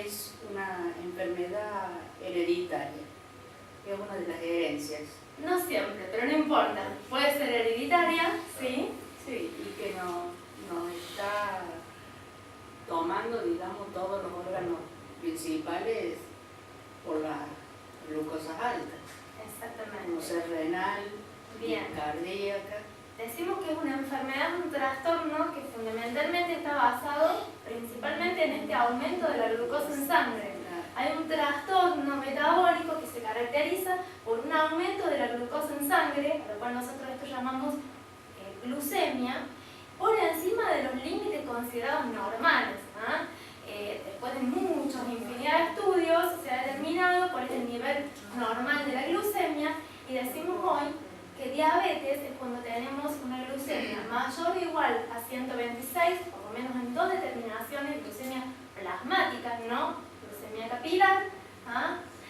es una enfermedad hereditaria, es una de las herencias. No siempre, pero no importa. Puede ser hereditaria, ¿sí? Sí, y que nos está tomando, digamos, todos los órganos principales por las glucosas altas. Exactamente. Como ser renal, Bien. cardíaca. Decimos que es una enfermedad, un trastorno que fundamentalmente está basado principalmente en este aumento de la glucosa en sangre. Hay un trastorno metabólico que se caracteriza por un aumento de la glucosa en sangre, a lo cual nosotros esto llamamos glucemia, por encima de los límites considerados normales. Después de muchos, infinidad de estudios, se ha determinado cuál es el nivel normal de la glucemia y decimos hoy que diabetes es cuando tenemos una glucemia mayor o igual a 126, por lo menos en dos determinaciones, glucemia plasmática, no glucemia capilar.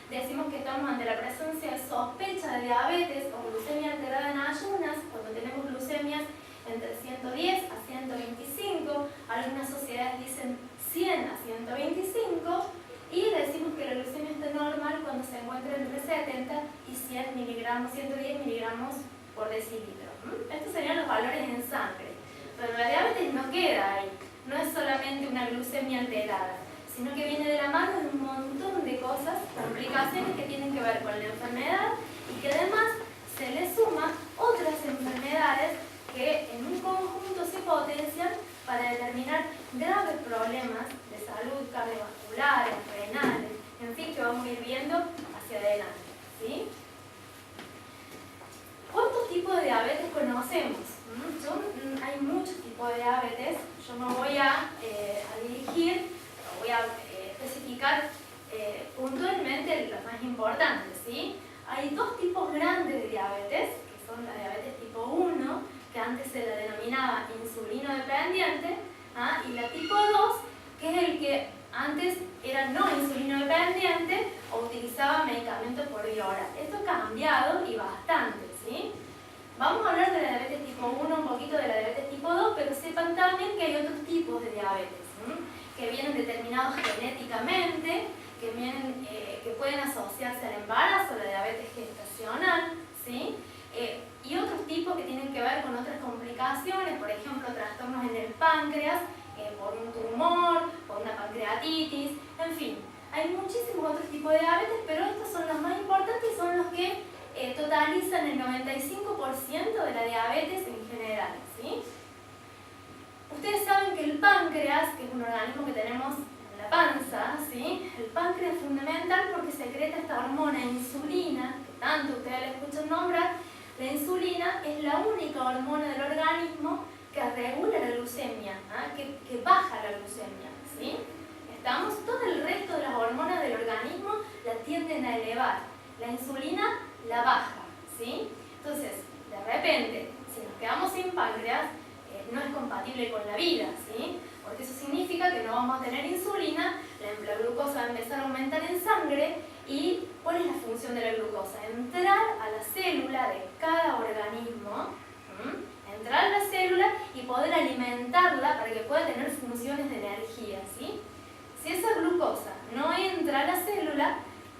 Decimos que estamos ante la presencia de sospecha de diabetes o glucemia alterada en ayunas, cuando tenemos glucemias entre 110 a 125, algunas sociedades dicen 100 a 125, y decimos que la glucemia está normal cuando se encuentra entre 70 y 100 miligramos, 110 miligramos por decilitro. Estos serían los valores en sangre. Pero la diabetes no queda ahí, no es solamente una glucemia alterada, sino que viene de la mano de un montón de cosas, complicaciones que tienen que ver con la enfermedad y que además se le suma otras enfermedades que en un conjunto se potencian para determinar graves problemas de salud cardiovasculares, renales, en fin, que vamos a ir viendo hacia adelante, ¿sí? ¿Cuántos tipos de diabetes conocemos? Hay muchos tipos de diabetes. Yo me voy a dirigir, voy a especificar puntualmente los más importantes, ¿sí? Hay dos tipos grandes de diabetes, que son la diabetes tipo 1, que antes se la denominaba insulino dependiente, y la tipo 2, que es el que antes era no insulino dependiente o utilizaba medicamentos por vía oral. Esto ha cambiado y bastante, ¿sí? Vamos a hablar de la diabetes tipo 1, un poquito de la diabetes tipo 2, pero sepan también que hay otros tipos de diabetes, que vienen determinados genéticamente, que pueden asociarse al embarazo, la diabetes gestacional, ¿sí? Y otros tipos que tienen que ver con otras complicaciones, por ejemplo, trastornos en el páncreas, por un tumor, por una pancreatitis, en fin. Hay muchísimos otros tipos de diabetes, pero estos son los más importantes y son los que totalizan el 95% de la diabetes en general, ¿sí? Ustedes saben que el páncreas, que es un organismo que tenemos en la panza, ¿sí? El páncreas es fundamental porque secreta esta hormona insulina, que tanto ustedes la escuchan nombrar. La insulina es la única hormona del organismo que regula la glucemia, que baja la glucemia, ¿sí? Todo el resto de las hormonas del organismo la tienden a elevar. La insulina la baja, ¿sí? Entonces, de repente, si nos quedamos sin páncreas, no es compatible con la vida, ¿sí? Porque eso significa que no vamos a tener insulina, la glucosa va a empezar a aumentar en sangre. ¿Y cuál es la función de la glucosa? Entrar a la célula de cada organismo, entrar a la célula y poder alimentarla para que pueda tener funciones de energía, ¿sí? Si esa glucosa no entra a la célula,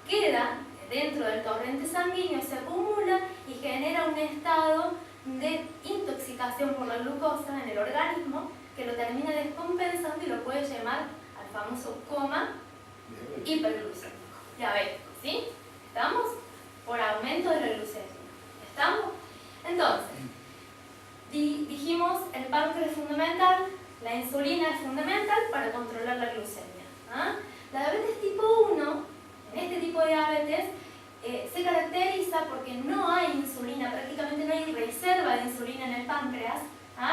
queda dentro del torrente sanguíneo, se acumula y genera un estado de intoxicación por la glucosa en el organismo que lo termina descompensando y lo puede llevar al famoso coma hiperglucémico, diabético, ¿sí? ¿Estamos? Por aumento de la glucemia. ¿Estamos? Entonces, dijimos el páncreas es fundamental, la insulina es fundamental para controlar la glucemia. La diabetes tipo 1, en este tipo de diabetes, se caracteriza porque no hay insulina, prácticamente no hay reserva de insulina en el páncreas.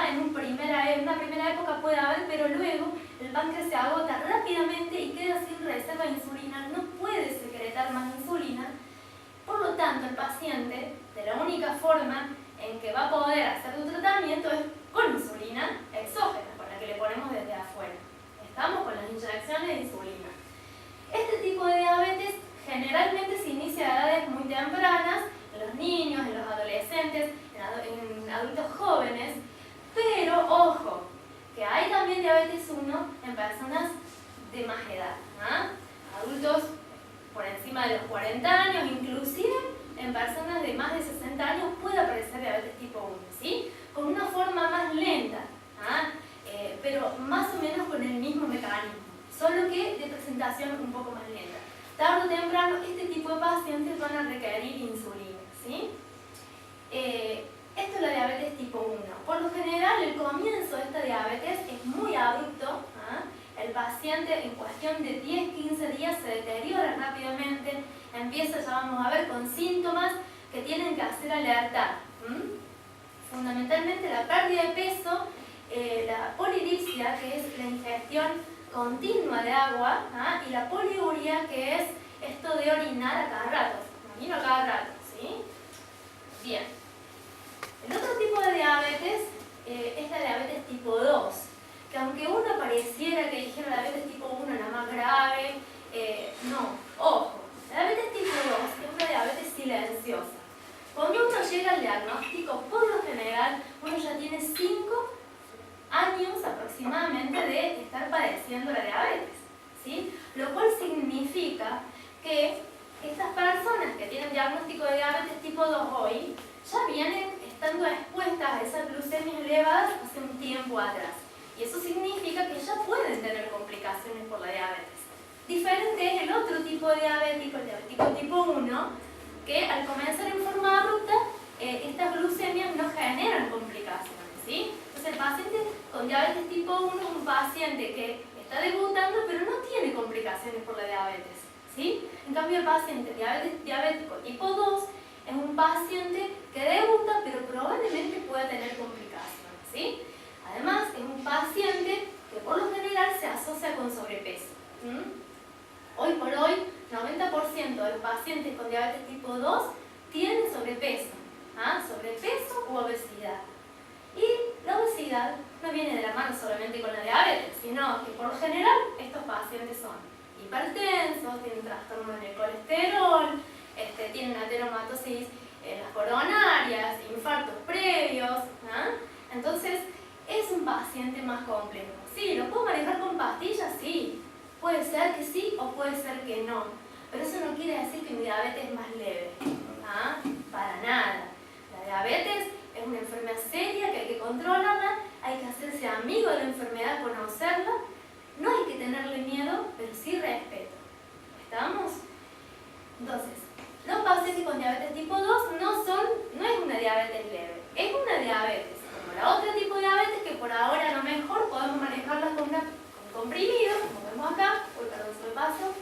En una primera época puede haber, pero luego el páncreas se agota rápidamente y queda sin reserva de insulina, no puede secretar más insulina. Por lo tanto, el paciente, de la única forma en que va a poder hacer su tratamiento es con insulina exógena, con la que le ponemos desde afuera. Estamos con las inyecciones de insulina. Este tipo de diabetes generalmente se inicia a edades muy tempranas, en los niños, en los adolescentes, en adultos jóvenes, pero ojo, que hay también diabetes 1 en personas de más edad. 40 años, inclusive en personas de más de 60 años puede aparecer diabetes tipo 1, ¿sí? Con una forma más lenta, pero más o menos con el mismo mecanismo, solo que de presentación un poco más lenta. Tarde o temprano, este tipo de pacientes van a requerir insulina, ¿sí? Esto es la diabetes tipo 1. Por lo general, el comienzo de esta diabetes es muy abrupto. El paciente en cuestión de 10-15 días se deteriora rápidamente, empieza, ya vamos a ver, con síntomas que tienen que hacer alertar. Fundamentalmente la pérdida de peso, la polidipsia, que es la ingestión continua de agua, y la poliuria, que es esto de orinar a cada rato, orino a cada rato, ¿sí? Bien. El otro tipo de diabetes es la diabetes tipo 2, que aunque uno pareciera que dijera la diabetes tipo 1 es la más grave, no, ojo, la diabetes tipo 2 es una diabetes silenciosa. Cuando uno llega al diagnóstico, por lo general, uno ya tiene 5 años aproximadamente de estar padeciendo la diabetes, ¿sí? Lo cual significa que estas personas que tienen diagnóstico de diabetes tipo 2 hoy, ya vienen estando expuestas a esas glucemias elevadas hace un tiempo atrás. Y eso significa que ya pueden tener complicaciones por la diabetes. Diferente es el otro tipo de diabético, el diabético tipo 1, que al comenzar en forma abrupta, estas glucemias no generan complicaciones, ¿sí? Entonces el paciente con diabetes tipo 1 es un paciente que está debutando pero no tiene complicaciones por la diabetes, ¿sí? En cambio el paciente diabético tipo 2 es un paciente que debuta pero probablemente pueda tener complicaciones, ¿sí? Además es un paciente que por lo general se asocia con sobrepeso. Hoy por hoy, 90% de los pacientes con diabetes tipo 2 tienen sobrepeso, sobrepeso u obesidad. Y la obesidad no viene de la mano solamente con la diabetes, sino que por lo general estos pacientes son hipertensos, tienen trastornos del colesterol, tienen ateromatosis en las coronarias, infartos previos. Entonces es un paciente más complejo. Sí, ¿lo puedo manejar con pastillas? Sí. Puede ser que sí o puede ser que no. Pero eso no quiere decir que mi diabetes es más leve. Para nada. La diabetes es una enfermedad seria que hay que controlarla, hay que hacerse amigo de la enfermedad, conocerla. No hay que tenerle miedo, pero sí respeto. ¿Estamos? Entonces, los pacientes con diabetes tipo 2 no es una diabetes leve, es una diabetes, como la otra tipo de diabetes que por ahora a lo mejor podemos manejarla con comprimidos, como vemos acá, sobre paso,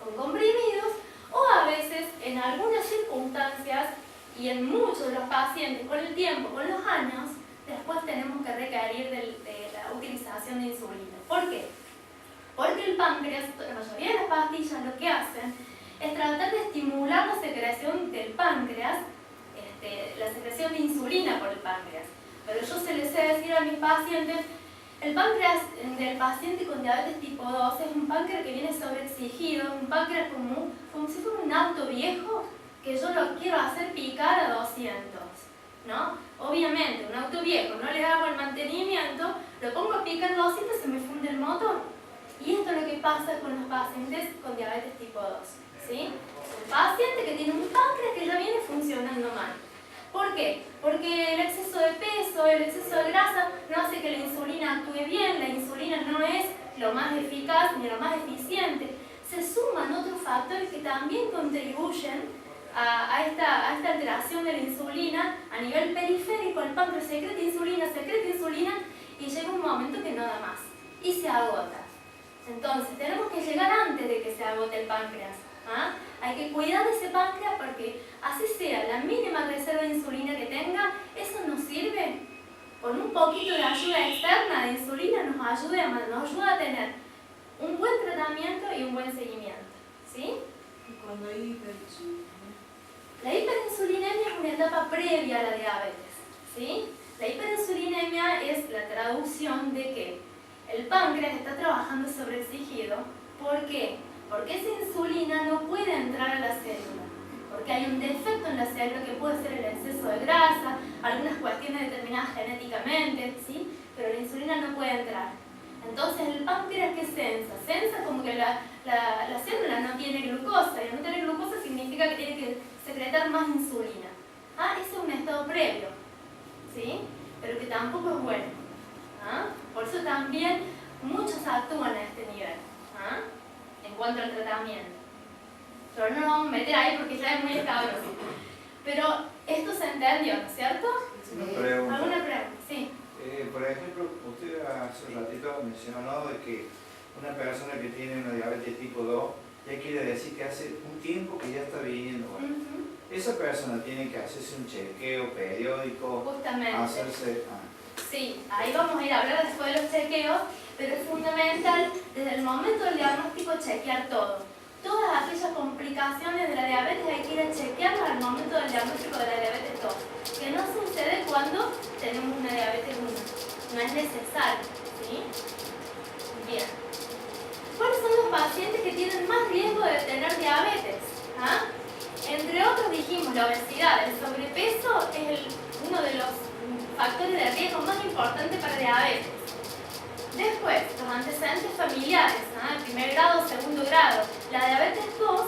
con comprimidos, o a veces en algunas circunstancias y en muchos de los pacientes con el tiempo, con los años, después tenemos que requerir de la utilización de insulina. ¿Por qué? Porque el páncreas, la mayoría de las pastillas lo que hacen es tratar de estimular la secreción del páncreas, la secreción de insulina por el páncreas. Pero yo se les sé decir a mis pacientes, el páncreas del paciente con diabetes tipo 2 es un páncreas que viene sobreexigido, un páncreas como si fuera un auto viejo que yo lo quiero hacer picar a 200, ¿no? Obviamente, un auto viejo, no le hago el mantenimiento, lo pongo a picar 200 y se me funde el motor. Y esto es lo que pasa con los pacientes con diabetes tipo 2, ¿sí? Un paciente que tiene un páncreas que ya viene funcionando mal. ¿Por qué? Porque el exceso de peso, el exceso de grasa no hace que la insulina actúe bien, la insulina no es lo más eficaz ni lo más eficiente. Se suman otros factores que también contribuyen a esta alteración de la insulina a nivel periférico. El páncreas secreta insulina y llega un momento que no da más y se agota. Entonces tenemos que llegar antes de que se agote el páncreas. Hay que cuidar de ese páncreas porque así sea la mínima reserva de insulina que tenga, eso nos sirve. Con un poquito de ayuda externa de insulina nos ayuda a tener un buen tratamiento y un buen seguimiento, ¿sí? ¿Y cuando hay hiperinsulinemia? La hiperinsulinemia es una etapa previa a la diabetes, ¿sí? La hiperinsulinemia es la traducción de que el páncreas está trabajando sobreexigido. ¿Por qué? Porque esa insulina no puede entrar a la célula, porque hay un defecto en la célula que puede ser el exceso de grasa, algunas cuestiones determinadas genéticamente, ¿sí? Pero la insulina no puede entrar. Entonces el páncreas, ¿qué sensa? Sensa como que la célula no tiene glucosa, y al no tener glucosa significa significa que tiene que secretar más insulina. ¿Ah? Ese es un estado previo, ¿sí? Pero que tampoco es bueno. ¿Ah? Por eso también muchos actúan a este nivel, ¿ah? En cuanto al tratamiento. Pero no nos vamos a meter ahí porque ya es muy escabroso. Pero esto se entendió, ¿no es cierto? Una pregunta. ¿Alguna pregunta? Sí. Por ejemplo, usted hace un ratito mencionó de que una persona que tiene una diabetes tipo 2 ya quiere decir que hace un tiempo que ya está viniendo. Bueno, esa persona tiene que hacerse un chequeo periódico, Justamente. hacerse... Sí, ahí vamos a ir a hablar después de los chequeos, pero es fundamental desde el momento del diagnóstico chequear todo. Todas aquellas complicaciones de la diabetes hay que ir a chequearlas al momento del diagnóstico de la diabetes 2, que no sucede cuando tenemos una diabetes 1, no es necesario, ¿sí? Bien. ¿Cuáles son los pacientes que tienen más riesgo de tener diabetes? ¿Ah? Entre otros dijimos la obesidad, el sobrepeso es uno de los factores de riesgo más importantes para diabetes. Después, los antecedentes familiares, ¿no? Primer grado, segundo grado. La diabetes 2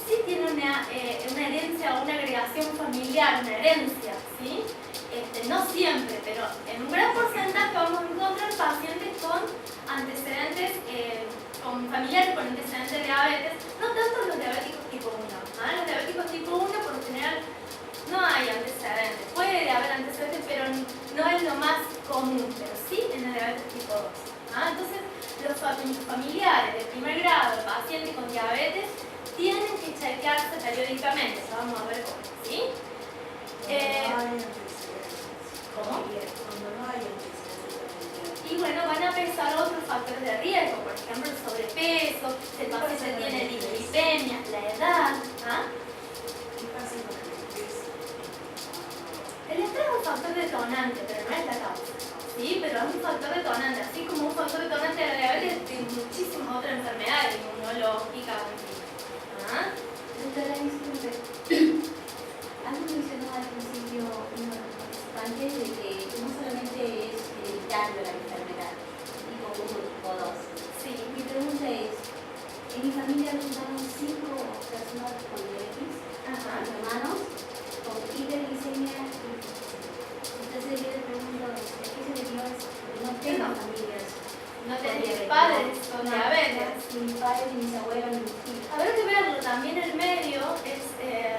sí tiene una herencia o una agregación familiar, una herencia, ¿sí? No siempre, pero en un gran porcentaje vamos a encontrar pacientes con antecedentes, con familiares con antecedentes de diabetes, no tanto los diabéticos tipo 1. ¿No? Los diabéticos tipo 1 por lo general no hay antecedentes, puede haber antecedentes, pero no es lo más común, pero sí en la diabetes tipo 2. ¿Ah? Entonces, los familiares de primer grado, el paciente con diabetes, tienen que chequearse periódicamente. Ya vamos a ver cómo, ¿sí? ¿Cómo? Cuando no hay antecedentes. Y bueno, van a pesar otros factores de riesgo, por ejemplo, el sobrepeso, si el paciente tiene dislipemia, la edad. ¿Ah? ¿Qué pasa con el estrés? El estrés es un factor detonante, pero no es la causa. Sí, pero es un factor detonante, así como un factor detonante de la diabetes de muchísimas otras enfermedades inmunológicas. ¿Ah? Doctora, disculpe. Algo mencionó al principio uno de los participantes de que no solamente es hereditario la enfermedad, tipo 1 tipo 2. Sí. Mi pregunta es, en mi familia resultaron 5 personas con diabetes, Ajá. hermanos, con hiperglicemia. Entonces yo le pregunto, ¿a qué se debió eso? Porque no tengo familias. No tenés padres con diabetes. Ni mis padres, ni mis abuelos, ni mis tíos. Habrá que verlo, también el medio es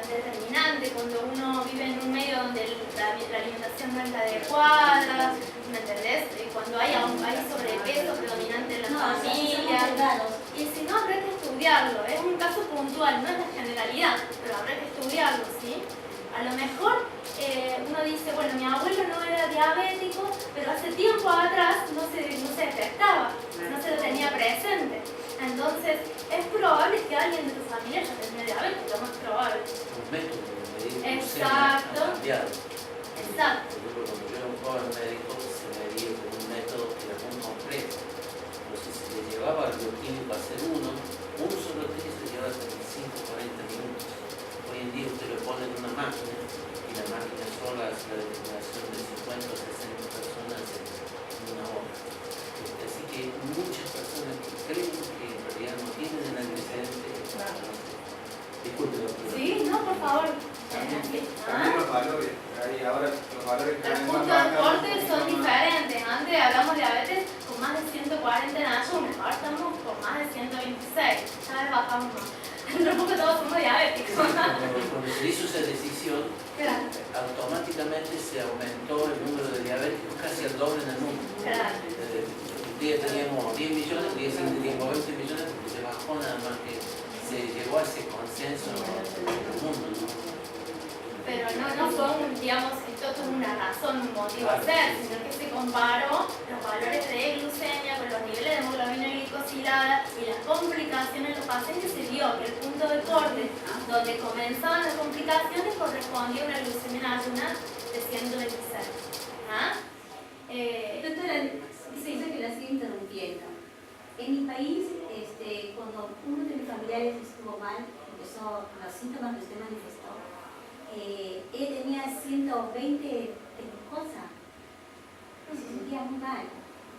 determinante cuando uno vive en un medio donde la alimentación no es la adecuada, ¿me entendés? Cuando hay sobrepeso predominante en la familia. Y si no, habrá que estudiarlo, es un caso puntual, no es la generalidad, pero habrá que estudiarlo, ¿sí? A lo mejor uno dice, bueno, mi abuelo no era diabético, pero hace tiempo atrás no se detectaba, no se lo tenía presente. Entonces, es probable que alguien de tu familia ya tenía diabetes, lo más probable. Los métodos de medir Exacto. han cambiado. Exacto. Por ejemplo, cuando yo era un joven médico, se medía con un método que era muy complejo. Entonces, si le llevaba al bioquímico a hacer un solo test se llevaba 35-40 minutos. Hoy en día usted lo pone en una máquina y la máquina sola hace la determinación de 50 o 60 personas en una hora. Así que muchas personas que creen que en realidad no tienen el antecedente. Disculpe, doctora. Sí, no, por favor. También los valores, ahí ahora los valores que Los hay puntos de corte son diferentes. Antes hablamos de diabetes con más de 140 en ayunas, ahora estamos con más de 126. Cada vez bajamos más. Tampoco todos somos diabéticos. Cuando se hizo esa decisión, Claro. automáticamente se aumentó el número de diabéticos casi al doble en el mundo. Claro. Un día teníamos 10 millones, un día siguiente teníamos 20 millones, porque se bajó nada más que se llegó a ese consenso en el mundo, ¿no? Pero no fue digamos, esto es una razón, un motivo a ser, sino que se comparó los valores de glucemia con los niveles de hemoglobina glicosilada y las complicaciones en los pacientes. Se vio que el punto de corte donde comenzaban las complicaciones correspondía a una glucemia en ayunas de 126. ¿Ah? Doctora, dice que la sigo interrumpiendo. En mi país, cuando uno de mis familiares estuvo mal, empezó con los síntomas que usted manifestó, ella tenía 120 de glucosa, se sentía muy mal.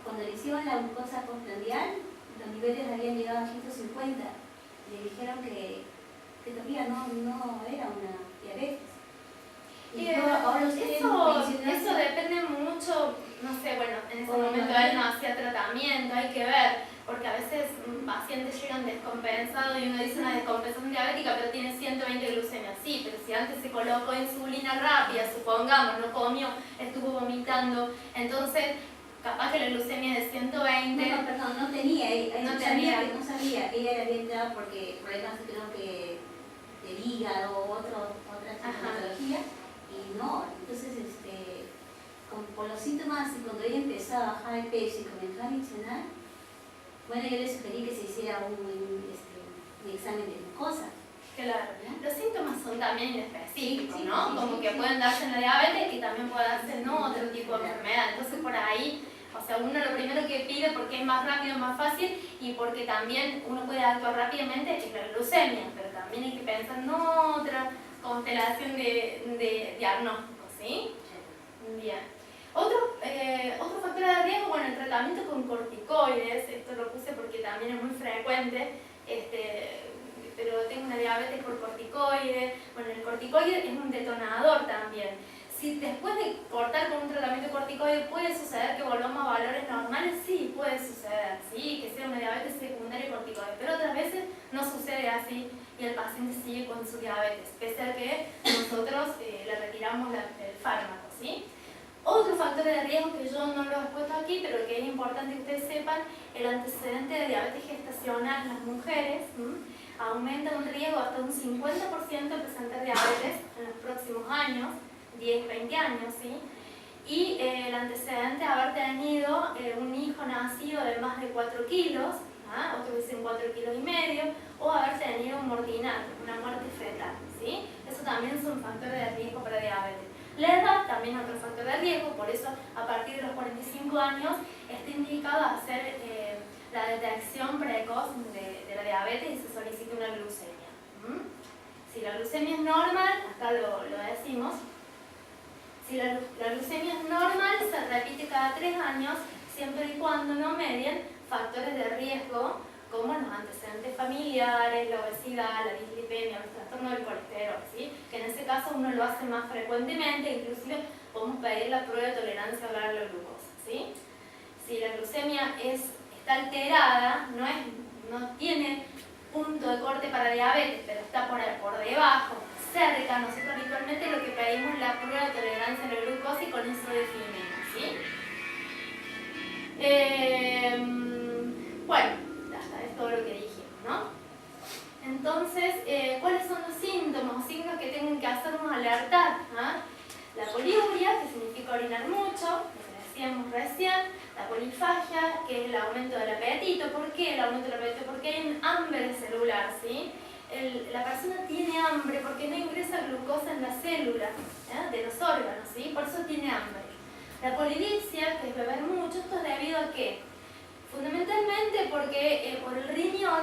Cuando le hicieron la glucosa postprandial, los niveles habían llegado a 150. Le dijeron que que todavía no era una diabetes. Y Eh, yo ahora ustedes mencionaron- eso depende mucho, no sé, bueno, en ese Bueno, momento él no hacía tratamiento, hay que ver, porque a veces pacientes llegan descompensados y uno dice una descompensación diabética, pero tiene 120 glucemias. Sí, pero si antes se colocó insulina rápida, supongamos, no comió, estuvo vomitando, entonces capaz que la glucemia es de 120. No, perdón, no tenía, No sabía tenía. que no sabía, ella era bien entrada porque problemas creo que del hígado o otra sintomatología, y no, entonces por los síntomas y cuando ella empezó a bajar de peso y comenzó a adiccionar, bueno, yo le sugerí que se hiciera un examen de glucosa. Claro, los síntomas son también inespecíficos, Sí, ¿no? sí, Como sí, que sí. pueden darse en la diabetes y también puede darse en otro tipo de enfermedad. Entonces por ahí, o sea, uno lo primero que pide porque es más rápido, más fácil y porque también uno puede actuar rápidamente es la glucemia, pero también hay que pensar en otra constelación de diagnósticos, ¿sí? Bien. Otro factor de riesgo, bueno, el tratamiento con corticoides, esto lo puse porque también es muy frecuente, pero tengo una diabetes por corticoide. Bueno, el corticoide es un detonador también. Si después de cortar con un tratamiento de corticoide puede suceder que volvamos a valores normales, sí, puede suceder, sí, que sea una diabetes secundaria corticoide, pero otras veces no sucede así y el paciente sigue con su diabetes, pese a que nosotros le retiramos el fármaco, ¿sí? Otro factor de riesgo que yo no lo he puesto aquí, pero que es importante que ustedes sepan, el antecedente de diabetes gestacional en las mujeres aumenta un riesgo hasta un 50% de presentar diabetes en los próximos años, 10, 20 años, ¿sí? Y el antecedente de haber tenido un hijo nacido de más de 4 kilos, otros dicen 4,5 kilos, o haber tenido un mortinato, una muerte fetal, ¿sí? Eso también son factores de riesgo para diabetes. La edad también es otro factor de riesgo, por eso a partir de los 45 años está indicado hacer la detección precoz de la diabetes y se solicita una glucemia. Si la glucemia es normal, acá lo decimos, si la glucemia es normal, se repite cada 3 años, siempre y cuando no medien factores de riesgo como los antecedentes familiares, la obesidad, la dislipemia, los trastornos del colesterol, ¿sí? Que en ese caso uno lo hace más frecuentemente, inclusive podemos pedir la prueba de tolerancia oral a la glucosa, ¿sí? Si la glucemia está alterada, no tiene punto de corte para diabetes, pero está por debajo, cerca, nosotros habitualmente lo que pedimos es la prueba de tolerancia a la glucosa y con eso definimos, ¿sí? Bueno, es todo lo que dijimos, ¿no? Entonces, ¿cuáles son los síntomas o signos que tengan que hacernos alertar? La poliuria, que significa orinar mucho, lo que decíamos recién, la polifagia, que es el aumento del apetito. ¿Por qué el aumento del apetito? Porque hay un hambre celular, ¿sí? La persona tiene hambre porque no ingresa glucosa en las células de los órganos, ¿sí? Por eso tiene hambre. La polidipsia, que es beber mucho, esto es debido a ¿qué? Fundamentalmente porque por el riñón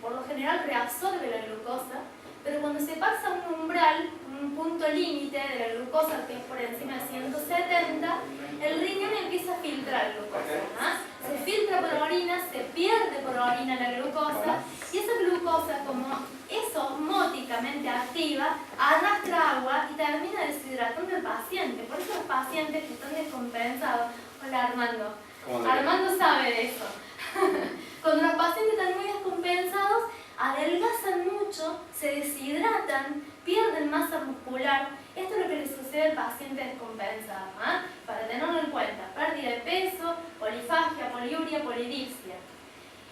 por lo general reabsorbe la glucosa, pero cuando se pasa un umbral, un punto límite de la glucosa que es por encima de 170, el riñón empieza a filtrar glucosa. Se filtra por orina, se pierde por orina la glucosa y esa glucosa, como es osmóticamente activa, arrastra agua y termina deshidratando al paciente. Por eso los pacientes que están descompensados, hola Armando, Armando sabe de eso. Cuando los pacientes están muy descompensados, adelgazan mucho, se deshidratan, pierden masa muscular. Esto es lo que le sucede al paciente descompensado. Para tenerlo en cuenta, pérdida de peso, polifagia, poliuria, polidipsia.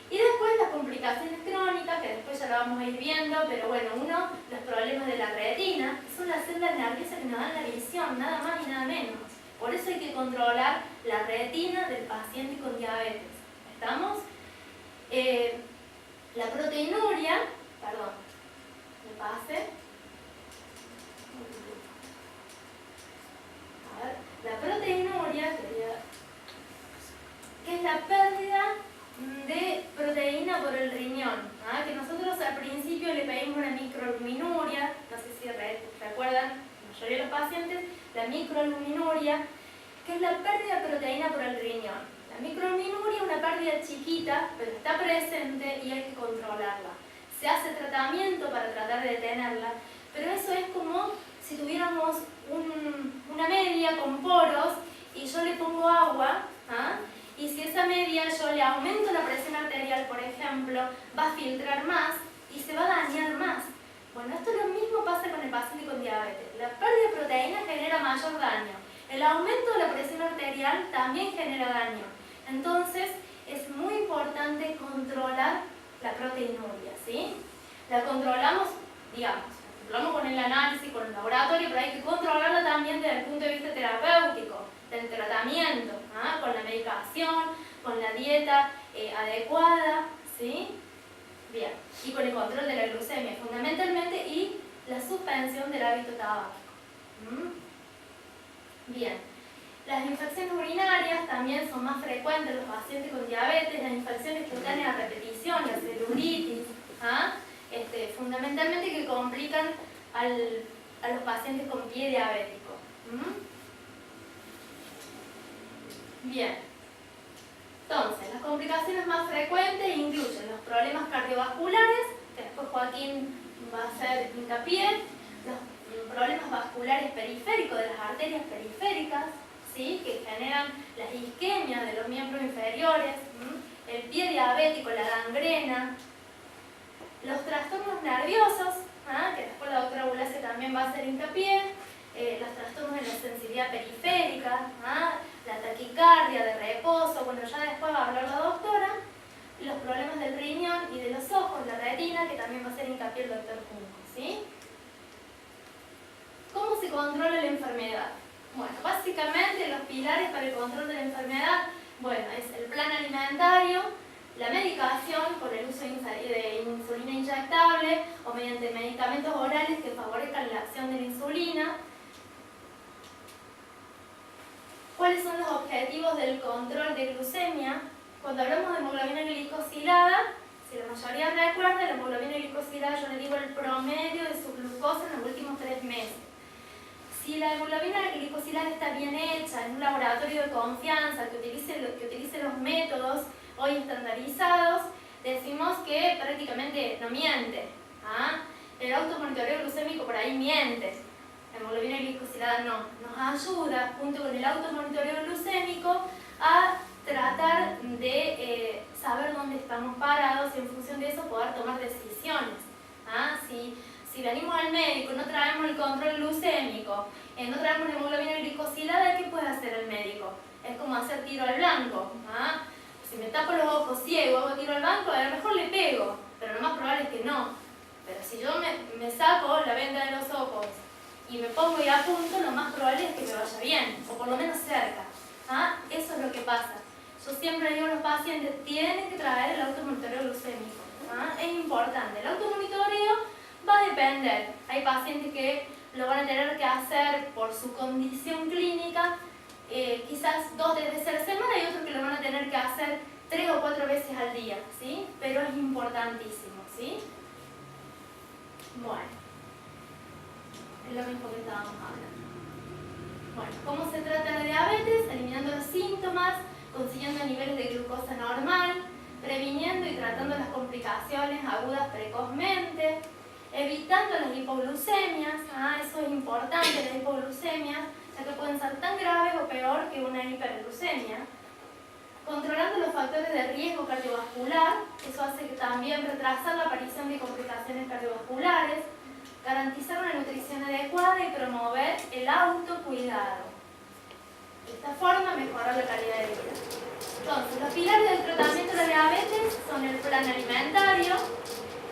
Y después las complicaciones crónicas, que después ya lo vamos a ir viendo, pero bueno, los problemas de la retina, que son las células nerviosas que nos dan la visión, nada más y nada menos. Por eso hay que controlar la retina del paciente con diabetes. ¿Estamos? La proteinuria, perdón, me pase. A ver, la proteinuria, que es la pérdida de proteína por el riñón, que nosotros al principio le pedimos una microalbuminuria, no sé si recuerdan, la mayoría de los pacientes, la microalbuminuria, que es la pérdida de proteína por el riñón. La microalbuminuria es una pérdida chiquita, pero está presente y hay que controlarla. se hace tratamiento para tratar de detenerla, pero eso es como si tuviéramos una media con poros y yo le pongo agua, ¿ah? Y si esa media yo le aumento la presión arterial, por ejemplo, va a filtrar más y se va a dañar más. Bueno, esto lo mismo pasa con el paciente con diabetes. La pérdida de proteína genera mayor daño. El aumento de la presión arterial también genera daño. Entonces, es muy importante controlar la proteinuria, ¿sí? La controlamos, digamos, con el análisis, con el laboratorio, pero hay que controlarla también desde el punto de vista terapéutico, del tratamiento, ¿ah? Con la medicación, con la dieta adecuada, ¿sí? Bien, y con el control de la glucemia fundamentalmente y la suspensión del hábito tabáquico. Bien, las infecciones urinarias también son más frecuentes en los pacientes con diabetes, las infecciones cutáneas a repetición, la celulitis, ¿ah? Fundamentalmente que complican a los pacientes con pie diabético. Bien, entonces las complicaciones más frecuentes incluyen los problemas cardiovasculares, que después Joaquín va a hacer hincapié, los problemas vasculares periféricos de las arterias periféricas, ¿sí? Que generan las isquemias de los miembros inferiores, el pie diabético, la gangrena, los trastornos nerviosos, que después la doctora Bulace también va a hacer hincapié, los trastornos de la sensibilidad periférica, la taquicardia de reposo, bueno, ya después va a hablar la doctora, los problemas del riñón y de los ojos, la retina, que también va a hacer hincapié el doctor Junco, ¿sí? ¿Cómo se controla la enfermedad? Bueno, básicamente los pilares para el control de la enfermedad, bueno, es el plan alimentario, la medicación por el uso de insulina inyectable o mediante medicamentos orales que favorezcan la acción de la insulina. ¿Cuáles son los objetivos del control de glucemia? Cuando hablamos de hemoglobina glicosilada, si la mayoría recuerda, la hemoglobina glicosilada yo le digo el promedio de su glucosa en los últimos 3 meses. Si la hemoglobina glicosilada está bien hecha en un laboratorio de confianza que utilice los métodos hoy estandarizados, decimos que prácticamente no miente. El automonitoreo glucémico por ahí miente. La hemoglobina glicosilada no. Nos ayuda, junto con el automonitoreo glucémico, a tratar de saber dónde estamos parados y en función de eso poder tomar decisiones. Si venimos al médico, no traemos el control glucémico, no traemos la hemoglobina glicosilada, ¿qué puede hacer el médico? Es como hacer tiro al blanco. Si me tapo los ojos ciego, hago tiro al blanco, a lo mejor le pego, pero lo más probable es que no. Pero si yo me saco la venda de los ojos y me pongo y apunto, lo más probable es que me vaya bien, o por lo menos cerca. Eso es lo que pasa. Yo siempre digo a los pacientes, tienen que traer el automonitoreo glucémico. Es importante. El automonitoreo va a depender. Hay pacientes que lo van a tener que hacer por su condición clínica, quizás 2 o 3 veces a la semana, y otros que lo van a tener que hacer 3 o 4 veces al día, ¿sí? Pero es importantísimo, ¿sí? Bueno, es lo mismo que estábamos hablando. Bueno, ¿cómo se trata la diabetes? Eliminando los síntomas, consiguiendo niveles de glucosa normal, previniendo y tratando las complicaciones agudas precozmente, evitando las hipoglucemias, eso es importante, las hipoglucemias, ya que pueden ser tan graves o peor que una hiperglucemia. Controlando los factores de riesgo cardiovascular, eso hace que también retrasar la aparición de complicaciones cardiovasculares, garantizar una nutrición adecuada y promover el autocuidado. De esta forma mejorar la calidad de vida. Entonces, los pilares del tratamiento de la diabetes son el plan alimentario,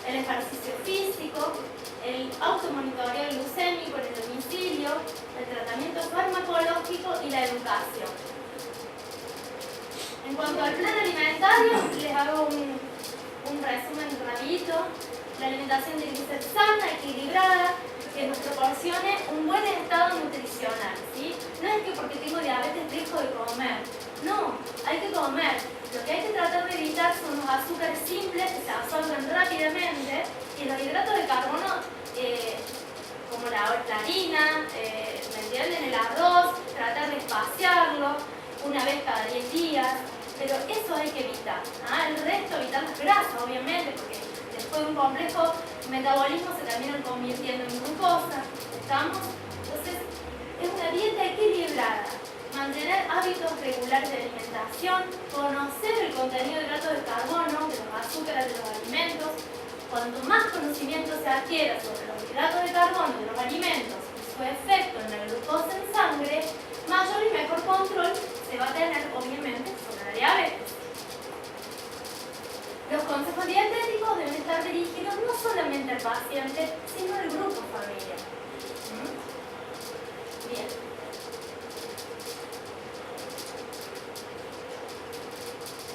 el ejercicio físico, el automonitoreo glucémico en el domicilio, el tratamiento farmacológico y la educación. En cuanto al plan alimentario, les hago un resumen rapidito. La alimentación tiene que ser sana, equilibrada, que nos proporcione un buen estado nutricional, ¿sí? No es que porque tengo diabetes dejo de comer, no, hay que comer. Lo que hay que tratar de evitar son los azúcares simples que se absorben rápidamente y los hidratos de carbono, como la harina, ¿me entienden? El arroz, tratar de espaciarlo una vez cada 10 días, pero eso hay que evitar. El resto, evitar las grasas, obviamente, porque después de un complejo metabolismo se terminan convirtiendo en glucosa. ¿Estamos? Entonces, es una dieta equilibrada. Mantener hábitos regulares de alimentación, conocer el contenido de hidratos de carbono, de los azúcares de los alimentos. Cuanto más conocimiento se adquiera sobre los hidratos de carbono de los alimentos y su efecto en la glucosa en sangre, mayor y mejor control se va a tener, obviamente, sobre la diabetes. Los consejos dietéticos deben estar dirigidos no solamente al paciente, sino al grupo familiar. Bien.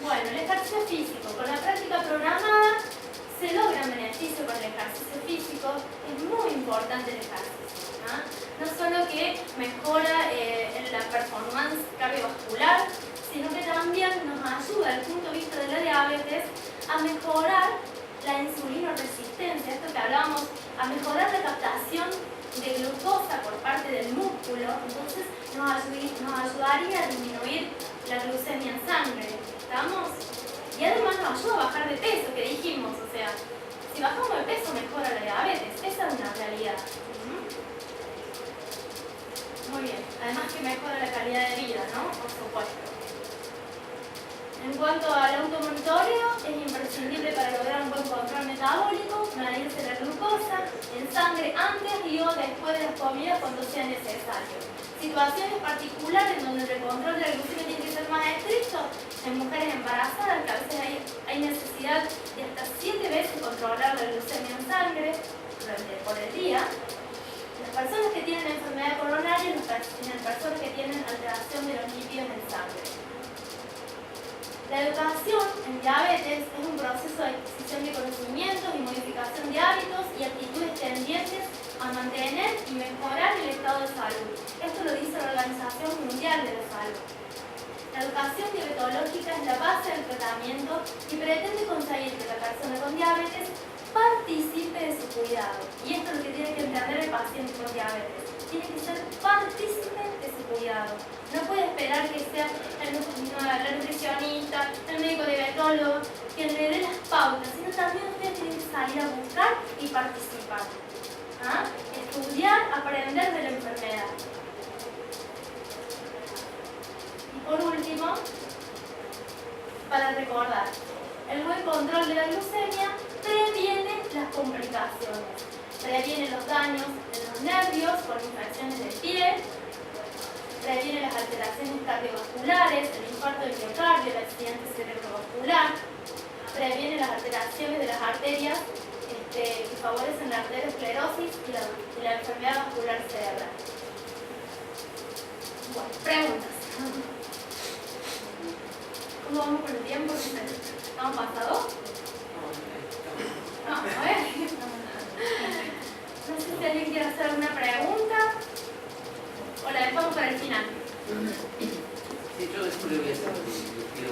Bueno, el ejercicio físico. Con la práctica programada se logran beneficios con el ejercicio físico. Es muy importante el ejercicio, ¿no? No solo que mejora la performance cardiovascular, sino que también nos ayuda, desde el punto de vista de la diabetes, a mejorar la insulinoresistencia, esto que hablábamos, a mejorar la captación de glucosa por parte del músculo. Entonces nos ayudaría a disminuir la glucemia en sangre. ¿Estamos? Y además nos ayuda a bajar de peso, que dijimos, o sea, si bajamos de peso mejora la diabetes, esa es una realidad. Muy bien, además que mejora la calidad de vida, ¿no? Por supuesto. En cuanto al automonitoreo, es imprescindible para lograr un buen control metabólico, medirse la glucosa en sangre antes y o después de las comidas cuando sea necesario. Situaciones particulares donde el control de la glucemia tiene que ser más estricto, en mujeres embarazadas, que a veces hay necesidad de hasta 7 veces controlar la glucemia en sangre por el día. Las personas que tienen enfermedad coronaria, las personas que tienen alteración de los lípidos en sangre. La educación en diabetes es un proceso de adquisición de conocimientos y modificación de hábitos y actitudes tendientes a mantener y mejorar el estado de salud. Esto lo dice la Organización Mundial de la Salud. La educación diabetológica es la base del tratamiento y pretende conseguir que la persona con diabetes participe de su cuidado. Y esto es lo que tiene que entender el paciente con diabetes. Tiene que ser partícipe de su cuidado. No puede esperar que sea la nutricionista, el médico diabetólogo, quien le dé las pautas, sino también usted tiene que salir a buscar y participar. ¿Ah? Estudiar, aprender de la enfermedad. Y por último, para recordar, el buen control de la glucemia previene las complicaciones. Previene los daños en los nervios por infecciones de piel, previene las alteraciones cardiovasculares, el infarto del miocardio, el accidente cerebrovascular, previene las alteraciones de las arterias que favorecen la arteriosclerosis y la enfermedad vascular cerebral. Bueno, preguntas. ¿Cómo vamos con el tiempo? ¿Estamos pasados? No, a ver. No sé si alguien quiere hacer alguna pregunta o la dejamos para el final. Sí, yo después le voy a hacer quiero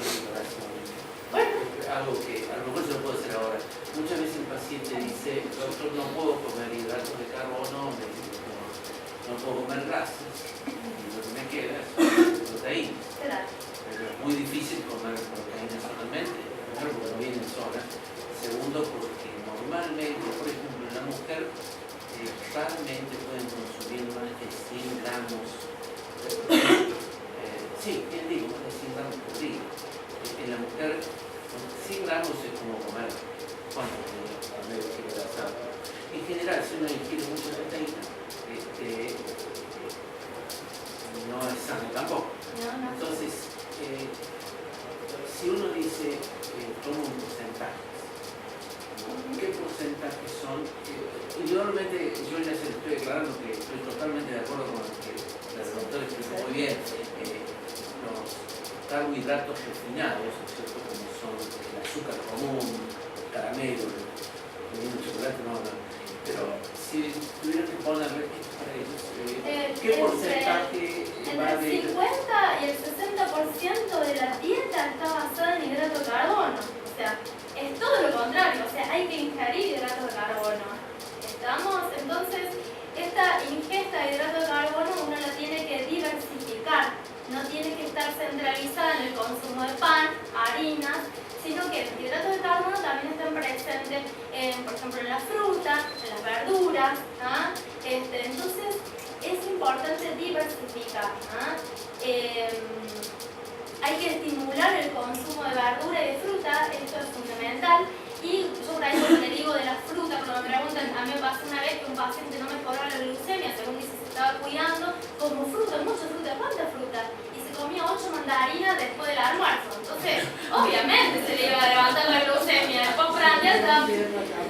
Bueno. algo que a lo mejor yo lo puedo hacer ahora. Muchas veces el paciente dice, doctor, no puedo comer hidratos de carbono, no puedo comer grasas, y lo que me queda son proteínas. Claro. Pero es muy difícil comer proteínas solamente, primero porque no vienen solas, segundo porque normalmente, por ejemplo, la mujer raramente pueden consumir más de 100 gramos de proteína. Sí, ¿quién digo? Más de 100 gramos por día. En la mujer, 100 gramos es como comer, ¿cuánto? Medio kilo de asado. En general, si uno ingiere mucha proteína, no es sano tampoco. No. Entonces, si uno dice, toma un porcentaje, ¿qué porcentaje son? Y normalmente yo les estoy declarando que estoy totalmente de acuerdo con lo que la doctora explicó muy bien. Los carbohidratos refinados, ¿cierto? Como son el azúcar común, el caramelo, el chocolate, no. Pero si tuvieran que ponerle para ellos, ¿qué porcentaje va Entre de...? el 50 y el 60% de la dieta está basada en hidrato de carbono. O sea, es todo lo contrario. O sea, hay que ingerir hidratos de carbono. ¿Estamos? Entonces, esta ingesta de hidrato de carbono uno la tiene que diversificar. No tiene que estar centralizada en el consumo de pan, harinas, sino que los hidratos de carbono también están presentes en ejemplo, en la fruta, en las verduras. ¿Ah? Entonces, es importante diversificar. ¿Ah? Hay que estimular el consumo de verdura y de fruta, esto es fundamental. Y yo por ahí cuando le digo de la fruta, cuando me preguntan, a mí me pasó una vez que un paciente no mejoraba la glucemia, según dice se estaba cuidando, como fruta, mucha fruta, ¿cuánta fruta? Y se comía 8 mandarinas después del almuerzo. Entonces, obviamente se le iba a levantar la glucemia, después prandial,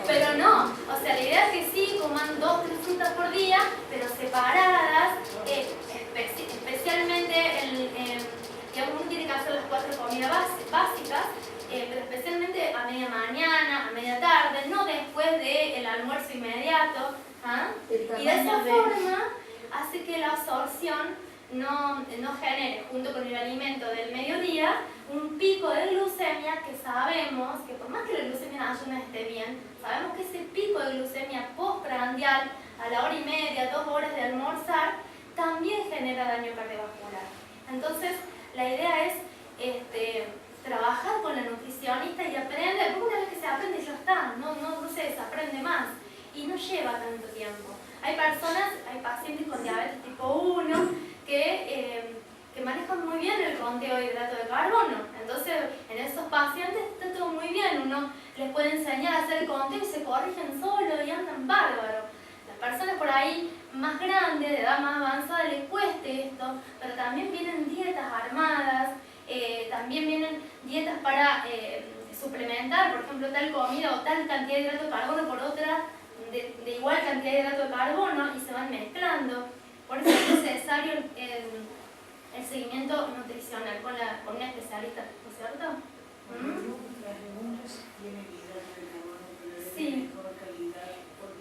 pero no, o sea, la idea es que sí coman 2 o 3 frutas por día, pero separadas, especialmente digamos, uno tiene que hacer las 4 comidas básicas, pero especialmente a media mañana, a media tarde, no después del almuerzo inmediato. ¿Ah? Y de esa forma hace que la absorción no genere, junto con el alimento del mediodía, un pico de glucemia que sabemos que por más que la glucemia en ayunas esté bien, sabemos que ese pico de glucemia postprandial a la 1:30, 2 horas de almorzar, también genera daño cardiovascular. Entonces, la idea es trabajar con la nutricionista y aprender, porque una vez que se aprende ya está, no se desaprende más y no lleva tanto tiempo. Hay pacientes con diabetes tipo 1 que manejan muy bien el conteo de hidrato de carbono. Entonces, en esos pacientes está todo muy bien, uno les puede enseñar a hacer el conteo y se corrigen solos y andan bárbaro. Las personas por ahí más grandes, de edad más avanzada, les cueste esto, pero también vienen dietas armadas, también vienen dietas para suplementar, por ejemplo, tal comida o tal cantidad de hidrato de carbono por otra de igual cantidad de hidrato de carbono y se van mezclando. Por eso es necesario el seguimiento nutricional con un especialista, ¿no es cierto? Las legumbres tienen hidrato de carbono, pero es Sí. de mejor calidad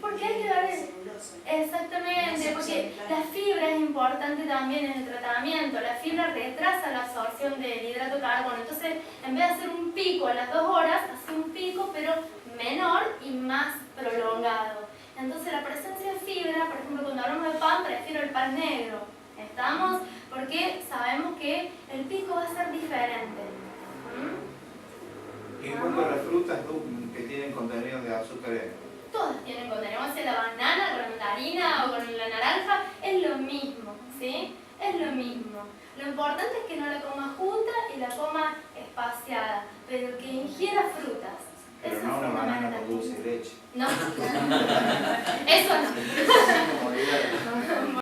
Porque hay que dar celulosa. Exactamente, porque la fibra es importante también en el tratamiento. La fibra retrasa la absorción del hidrato de carbono. Entonces, en vez de hacer un pico a las 2 horas, hace un pico pero menor y más prolongado. Entonces, la presencia de fibra, por ejemplo, cuando hablamos de pan, prefiero el pan negro. ¿Estamos? Porque sabemos que el pico va a ser diferente. Y en cuanto a las frutas que tienen contenido de azúcares, Todas tienen contenido, o sea, la banana con la mandarina o con la naranja, es lo mismo, ¿sí? Es lo mismo. Lo importante es que no la coma junta y la coma espaciada, pero que ingiera frutas. pero Eso no es una banana fundamental. con dulce de leche. No, eso no.